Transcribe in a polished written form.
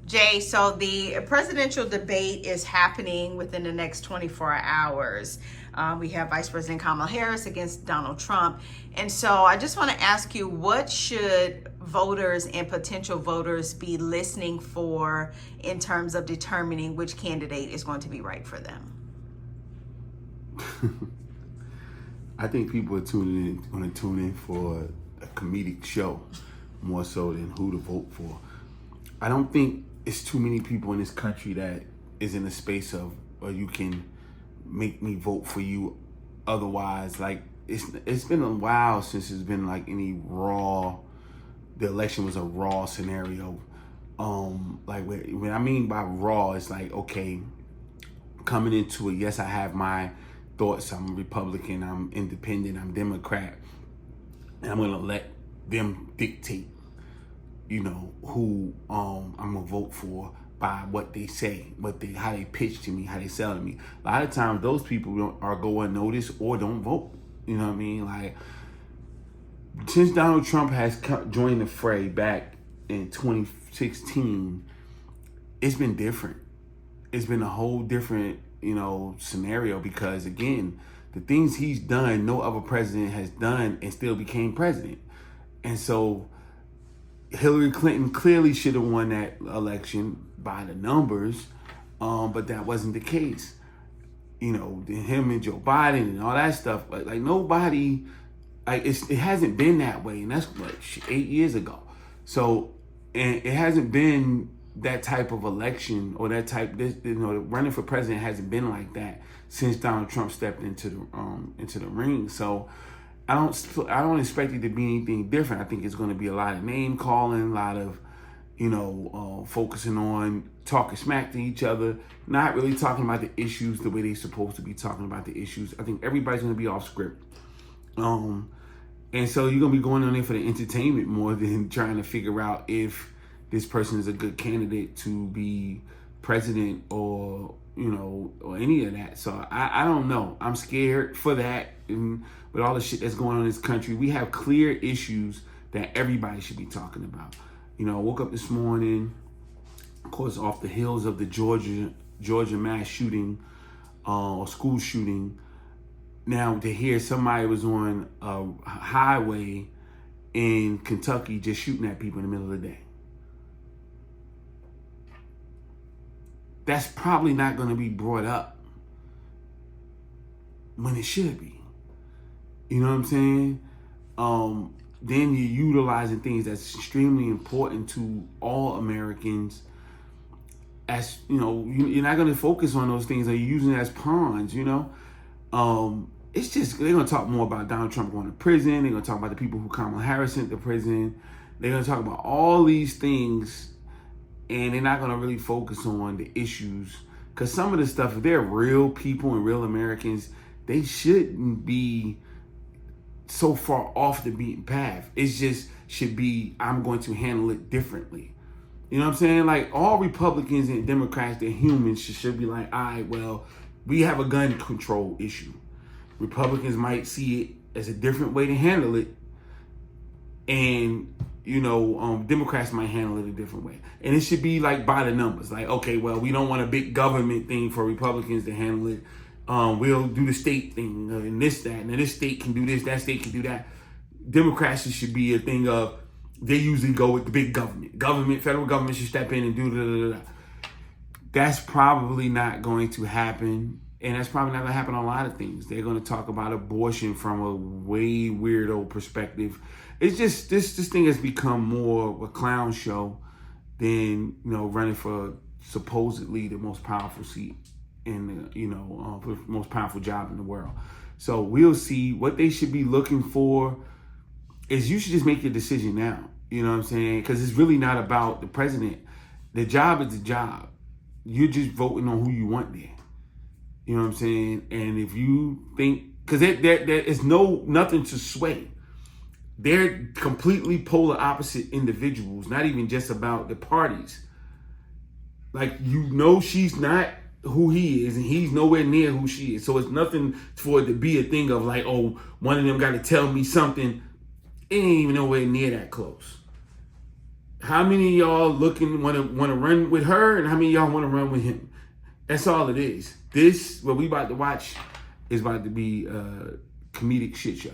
Jay, so the presidential debate is happening within the next 24 hours. We have Vice President Kamala Harris against Donald Trump. And so I just want to ask you, what should voters and potential voters be listening for in terms of determining which candidate is going to be right for them? I think people are going to tune in for a comedic show more so than who to vote for. I don't think it's too many people in this country that is in a space of, or you can make me vote for you. Otherwise, like it's been a while since there's been like any raw. The election was a raw scenario. Like when I mean by raw, it's like, okay, coming into it, yes, I have my thoughts. I'm a Republican. I'm independent. I'm Democrat, and I'm gonna let them dictate, who I'm gonna vote for by what they say, how they pitch to me, how they sell to me. A lot of times, those people are go unnoticed or don't vote. You know what I mean? Like, since Donald Trump has joined the fray back in 2016, it's been different. It's been a whole different, scenario because, again, the things he's done, no other president has done and still became president. And so Hillary Clinton clearly should have won that election by the numbers, but that wasn't the case. Him and Joe Biden and all that stuff, like nobody, it hasn't been that way, and that's 8 years ago. So, and it hasn't been that type of election or that type, running for president hasn't been like that since Donald Trump stepped into the ring. So, I don't expect it to be anything different. I think it's going to be a lot of name calling, a lot of, focusing on talking smack to each other, not really talking about the issues the way they're supposed to be talking about the issues. I think everybody's going to be off script. And so you're going to be going on there for the entertainment more than trying to figure out if this person is a good candidate to be president or any of that. So I don't know. I'm scared for that. And with all the shit that's going on in this country, we have clear issues that everybody should be talking about. I woke up this morning, of course, off the heels of the Georgia mass shooting or school shooting. Now to hear somebody was on a highway in Kentucky just shooting at people in the middle of the day. That's probably not going to be brought up when it should be. You know what I'm saying? Then you're utilizing things that's extremely important to all Americans. As you're not going to focus on those things. Or you're using it as pawns. It's just they're going to talk more about Donald Trump going to prison. They're going to talk about the people who Kamala Harris sent to prison. They're going to talk about all these things. And they're not going to really focus on the issues. Because some of the stuff, if they're real people and real Americans, they shouldn't be so far off the beaten path. It just should be, I'm going to handle it differently. You know what I'm saying? Like, all Republicans and Democrats, they're humans, should be like, all right, well, we have a gun control issue. Republicans might see it as a different way to handle it. And Democrats might handle it a different way. And it should be like by the numbers. Like, okay, well, we don't want a big government thing for Republicans to handle it. We'll do the state thing and this, that. And this state can do this, that state can do that. Democrats should be a thing of, they usually go with the big government. Federal government should step in and do da. That's probably not going to happen. And that's probably not going to happen on a lot of things. They're going to talk about abortion from a way weirdo perspective. It's just this thing has become more of a clown show than running for supposedly the most powerful seat in the most powerful job in the world. So we'll see. What they should be looking for is you should just make your decision now. You know what I'm saying? Because it's really not about the president. The job is the job. You're just voting on who you want there. You know what I'm saying? And if you think, because there is nothing to sway. They're completely polar opposite individuals, not even just about the parties. Like, she's not who he is, and he's nowhere near who she is. So it's nothing for it to be a thing of like, oh, one of them got to tell me something. It ain't even nowhere near that close. How many of y'all want to run with her, and how many of y'all want to run with him? That's all it is. This what we about to watch is about to be a comedic shit show.